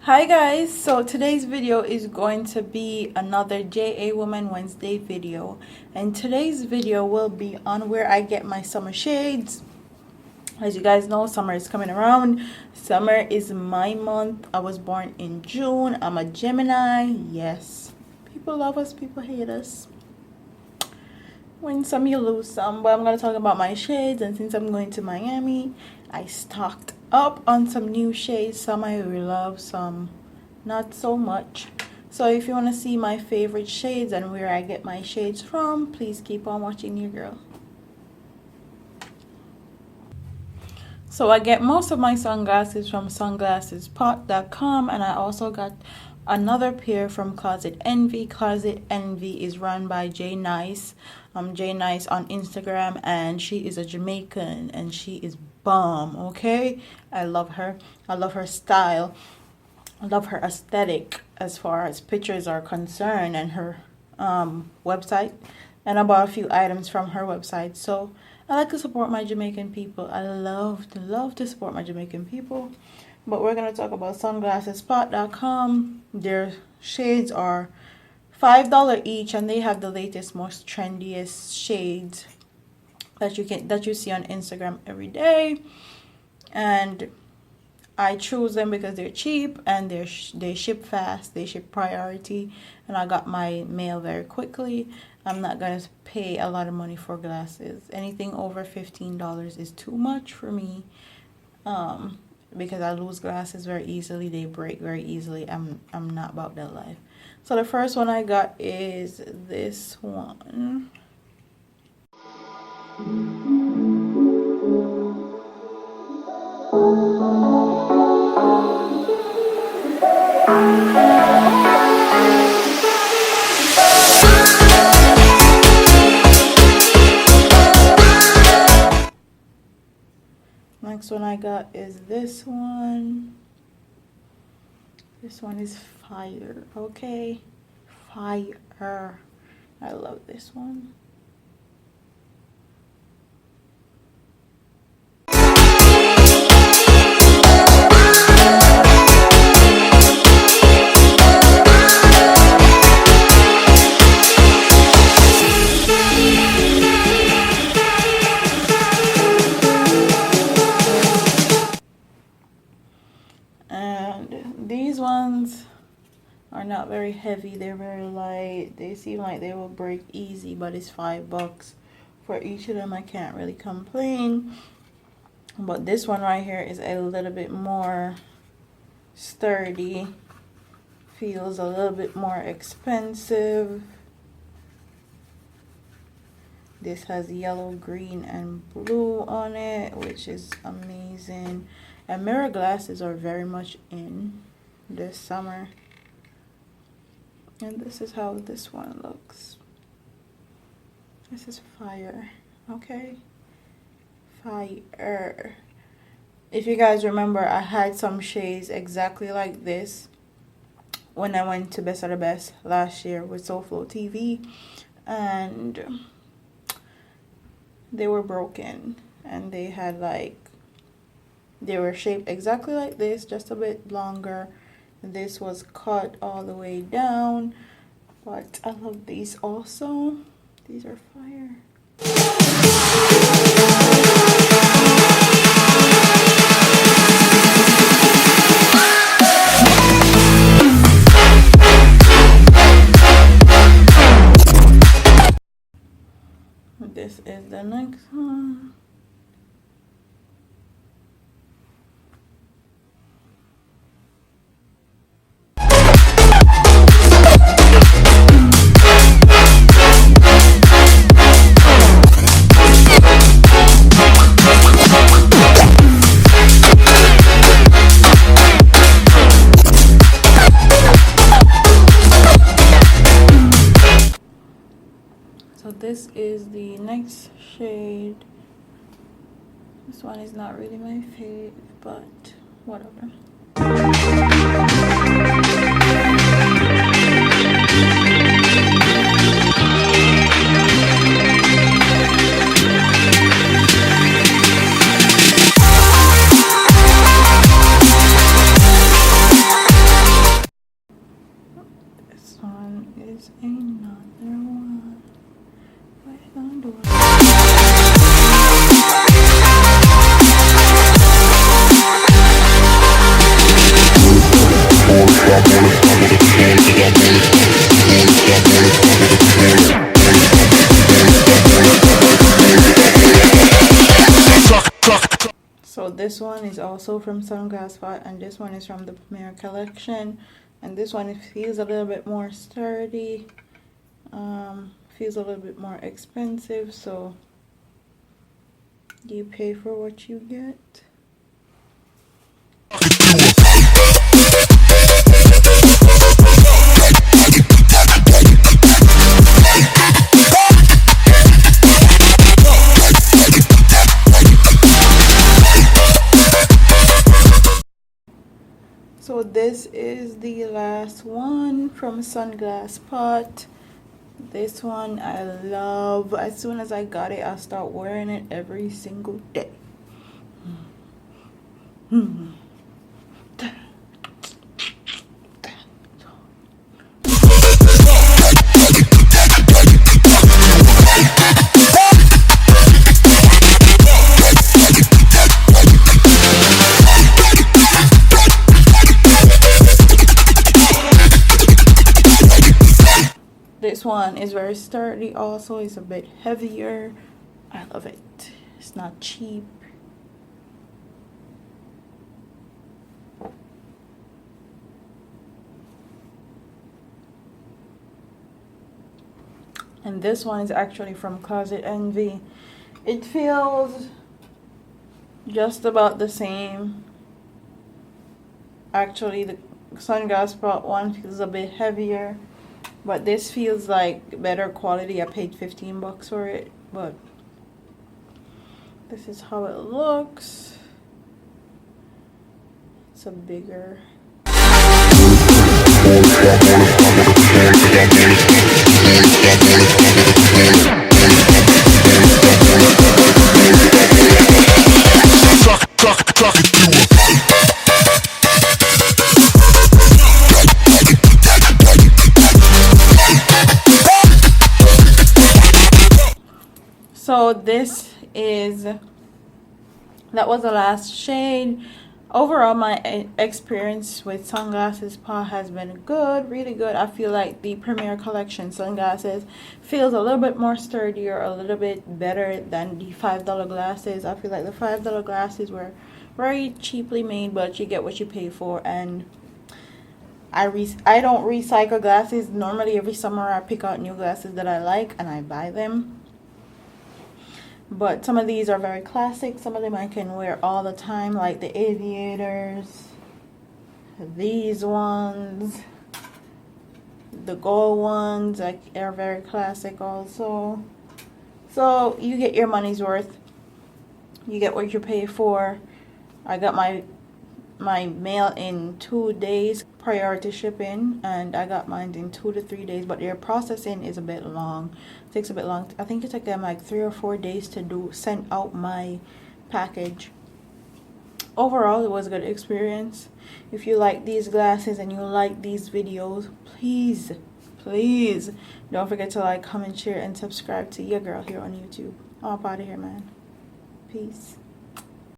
Hi guys, so today's video is going to be another JA Woman Wednesday video, and today's video will be on where I get my summer shades. As you guys know, summer is coming around. Summer is my month. I was born in June. I'm a Gemini. Yes, people love us, people hate us. Win some, you lose some. But I'm going to talk about my shades, and since I'm going to Miami, I stocked up on some new shades. Some I really love, some not so much. So if you want to see my favorite shades and where I get my shades from, please keep on watching your girl. So I get most of my sunglasses from sunglasseспot.com, and I also got another pair from Closet Envy. Closet Envy is run by J Nice. J Nice on Instagram, and she is a Jamaican and she is bomb. Okay, I love her. I love her style. I love her aesthetic as far as pictures are concerned, and her website. And I bought a few items from her website. So I like to support my Jamaican people. I love to support my Jamaican people. But we're going to talk about sunglasseспot.com. Their shades are $5 each, and they have the latest, most trendiest shades that you see on Instagram every day. And I choose them because they're cheap and they ship fast, they ship priority, and I got my mail very quickly. I'm not going to pay a lot of money for glasses. Anything over $15 is too much for me, because I lose glasses very easily. They break very easily. I'm not about that life. So the first one I got is this one. Next one I got is this one. This one is fire, okay? Fire. I love this one. And these ones are not very heavy. They're very light. They seem like they will break easy, but it's $5 for each of them. I can't really complain. But this one right here is a little bit more sturdy. Feels a little bit more expensive. This has yellow, green, and blue on it, which is amazing. And mirror glasses are very much in this summer. And this is how this one looks. This is fire, okay? Fire. If you guys remember, I had some shades exactly like this when I went to Best of the Best last year with SoFlo TV. And they were broken. And they had they were shaped exactly like this, just a bit longer. This was cut all the way down, but I love these also. These are fire. This is the next one. So this is the next shade. This one is not really my fave, but whatever. Here's another one. What you gonna do? So this one is also from Sunglass Pot, and this one is from the Premier collection, and this one feels a little bit more sturdy, feels a little bit more expensive, so you pay for what you get. So this is the last one from Sunglass Pot. This one I love. As soon as I got it, I start wearing it every single day. This one is very sturdy also. It's a bit heavier. I love it. It's not cheap. And this one is actually from Closet Envy. It feels just about the same. Actually, the Sunglass Pot one feels a bit heavier, but this feels like better quality. I paid 15 bucks for it, but this is how it looks. It's a bigger. So this is, that was the last shade. Overall, my experience with Sunglasses Pot has been good, really good. I feel like the Premier Collection sunglasses feels a little bit more sturdier, a little bit better than the $5 glasses. I feel like the $5 glasses were very cheaply made, but you get what you pay for. And I don't recycle glasses. Normally every summer I pick out new glasses that I like and I buy them. But some of these are very classic. Some of them I can wear all the time, like the Aviators, these ones, the gold ones are very classic also. So you get your money's worth. You get what you pay for. I got my mail in 2 days, priority shipping, and I got mine in 2 to 3 days, but their processing is a bit long. It takes a bit long. I think it took them like 3 or 4 days to send out my package. Overall, it was a good experience. If you like these glasses and you like these videos, please don't forget to like, comment, share, and subscribe to your girl here on YouTube. I'm up out of here, man. Peace.